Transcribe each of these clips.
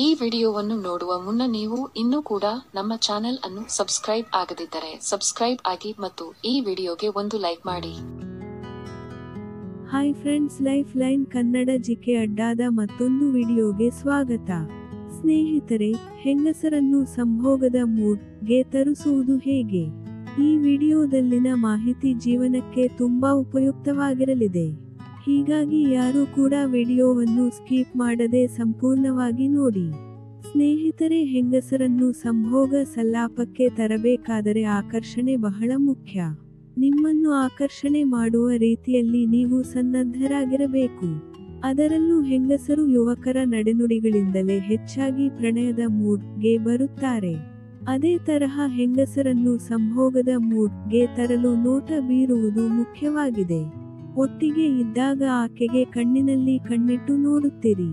ಈ ವಿಡಿಯೋವನ್ನು ನೋಡುವ ಮುನ್ನ ನೀವು ಇನ್ನೂ ಕೂಡ ನಮ್ಮ ಚಾನೆಲ್ ಅನ್ನು ಸಬ್ಸ್ಕ್ರೈಬ್ ಆಗದಿದ್ದರೆ ಸಬ್ಸ್ಕ್ರೈಬ್ ಆಗಿ ಮತ್ತು ಈ ವಿಡಿಯೋಗೆ ಒಂದು ಲೈಕ್ ಮಾಡಿ. Hi friends, life line Kannada GK ಅಡ್ಡಾದ ಮತ್ತೊಂದು ವಿಡಿಯೋಗೆ ಸ್ವಾಗತ. ಸ್ನೇಹಿತರೆ, ಹೆಂಗಸರನ್ನು ಸಂಭೋಗದ ಮೂಡ್ಗೆ ತರಿಸುವುದು ಹೇಗೆ? ಈ ವಿಡಿಯೋದಲ್ಲಿನ ಮಾಹಿತಿ ಜೀವನಕ್ಕೆ ತುಂಬಾ ಉಪಯುಕ್ತವಾಗಿರಲಿದೆ. ಹೀಗಾಗಿ ಯಾರೂ ಕೂಡ ವಿಡಿಯೋವನ್ನು ಸ್ಕಿಪ್ ಮಾಡದೆ ಸಂಪೂರ್ಣವಾಗಿ ನೋಡಿ. ಸ್ನೇಹಿತರೆ, ಹೆಂಗಸರನ್ನು ಸಂಭೋಗ ಸಲ್ಲಾಪಕ್ಕೆ ತರಬೇಕಾದರೆ ಆಕರ್ಷಣೆ ಬಹಳ ಮುಖ್ಯ. ನಿಮ್ಮನ್ನು ಆಕರ್ಷಣೆ ಮಾಡುವ ರೀತಿಯಲ್ಲಿ ನೀವು ಸನ್ನದ್ಧರಾಗಿರಬೇಕು. ಅದರಲ್ಲೂ ಹೆಂಗಸರು ಯುವಕರ ನಡೆನುಡಿಗಳಿಂದಲೇ ಹೆಚ್ಚಾಗಿ ಪ್ರಣಯದ ಮೂಡ್ಗೆ ಬರುತ್ತಾರೆ. ಅದೇ ತರಹ ಹೆಂಗಸರನ್ನು ಸಂಭೋಗದ ಮೂಡ್ಗೆ ತರಲು ನೋಟ ಬೀರುವುದು ಮುಖ್ಯವಾಗಿದೆ. ಒಟ್ಟಿಗೆ ಇದ್ದಾಗ ಆಕೆಗೆ ಕಣ್ಣಿನಲ್ಲಿ ಕಣ್ಣಿಟ್ಟು ನೋಡುತ್ತೀರಿ.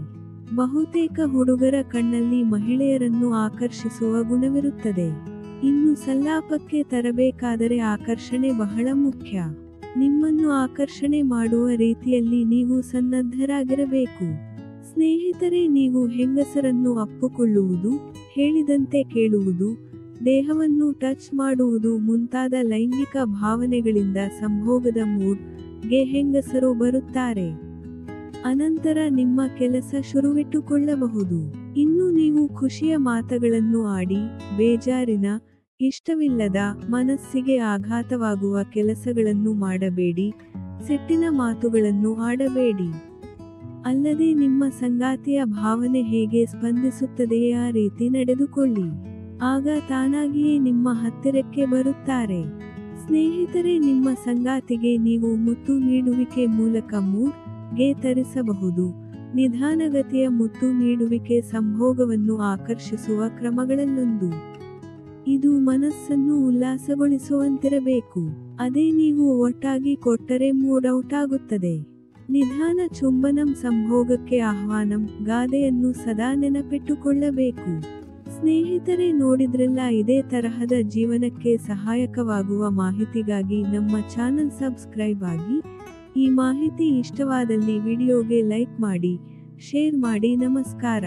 ಬಹುತೇಕ ಹುಡುಗರ ಕಣ್ಣಲ್ಲಿ ಮಹಿಳೆಯರನ್ನು ಆಕರ್ಷಿಸುವ ಗುಣವಿರುತ್ತದೆ. ಇನ್ನು ಸಲ್ಲಾಪಕ್ಕೆ ತರಬೇಕಾದರೆ ಆಕರ್ಷಣೆ ಬಹಳ ಮುಖ್ಯ. ನಿಮ್ಮನ್ನು ಆಕರ್ಷಣೆ ಮಾಡುವ ರೀತಿಯಲ್ಲಿ ನೀವು ಸನ್ನದ್ಧರಾಗಿರಬೇಕು. ಸ್ನೇಹಿತರೆ, ನೀವು ಹೆಂಗಸರನ್ನು ಅಪ್ಪುಕೊಳ್ಳುವುದು, ಹೇಳಿದಂತೆ ಕೇಳುವುದು, ದೇಹವನ್ನು ಟಚ್ ಮಾಡುವುದು ಮುಂತಾದ ಲೈಂಗಿಕ ಭಾವನೆಗಳಿಂದ ಸಂಭೋಗದ ಮೂಡ್ಗೆ ಹೆಂಗಸರು ಬರುತ್ತಾರೆ. ಅನಂತರ ನಿಮ್ಮ ಕೆಲಸ ಶುರುವಿಟ್ಟುಕೊಳ್ಳಬಹುದು. ಇನ್ನು ನೀವು ಖುಷಿಯ ಮಾತುಗಳನ್ನು ಆಡಿ, ಬೇಜಾರಿನ, ಇಷ್ಟವಿಲ್ಲದ, ಮನಸ್ಸಿಗೆ ಆಘಾತವಾಗುವ ಕೆಲಸಗಳನ್ನು ಮಾಡಬೇಡಿ. ಸಿಟ್ಟಿನ ಮಾತುಗಳನ್ನು ಆಡಬೇಡಿ. ಅಲ್ಲದೆ ನಿಮ್ಮ ಸಂಗಾತಿಯ ಭಾವನೆ ಹೇಗೆ ಸ್ಪಂದಿಸುತ್ತದೆಯೇ ಆ ರೀತಿ ನಡೆದುಕೊಳ್ಳಿ. ಆಗ ತಾನಾಗಿಯೇ ನಿಮ್ಮ ಹತ್ತಿರಕ್ಕೆ ಬರುತ್ತಾರೆ. ಸ್ನೇಹಿತರೆ, ನಿಮ್ಮ ಸಂಗಾತಿಗೆ ನೀವು ಮುತ್ತು ನೀಡುವಿಕೆ ಮೂಲಕ ಮೂಡ್ಗೆ ತರಿಸಬಹುದು. ನಿಧಾನಗತಿಯ ಮುತ್ತು ನೀಡುವಿಕೆ ಸಂಭೋಗವನ್ನು ಆಕರ್ಷಿಸುವ ಕ್ರಮಗಳಲ್ಲೊಂದು. ಇದು ಮನಸ್ಸನ್ನು ಉಲ್ಲಾಸಗೊಳಿಸುವಂತಿರಬೇಕು. ಅದೇ ನೀವು ಒಟ್ಟಾಗಿ ಕೊಟ್ಟರೆ ಮೂಡ್ ಔಟ್ ಆಗುತ್ತದೆ. ನಿಧಾನ ಚುಂಬನಂ ಸಂಭೋಗಕ್ಕೆ ಆಹ್ವಾನಂ ಗಾದೆಯನ್ನು ಸದಾ ನೆನಪಿಟ್ಟುಕೊಳ್ಳಬೇಕು. ಸ್ನೇಹಿತರೆ, ನೋಡಿದ್ರಲ್ಲ, ಇದೇ ತರಹದ ಜೀವನಕ್ಕೆ ಸಹಾಯಕವಾಗುವ ಮಾಹಿತಿಗಾಗಿ ನಮ್ಮ ಚಾನಲ್ ಸಬ್ಸ್ಕ್ರೈಬ್ ಆಗಿ. ಈ ಮಾಹಿತಿ ಇಷ್ಟವಾದಲ್ಲಿ ವಿಡಿಯೋಗೆ ಲೈಕ್ ಮಾಡಿ, ಶೇರ್ ಮಾಡಿ. ನಮಸ್ಕಾರ.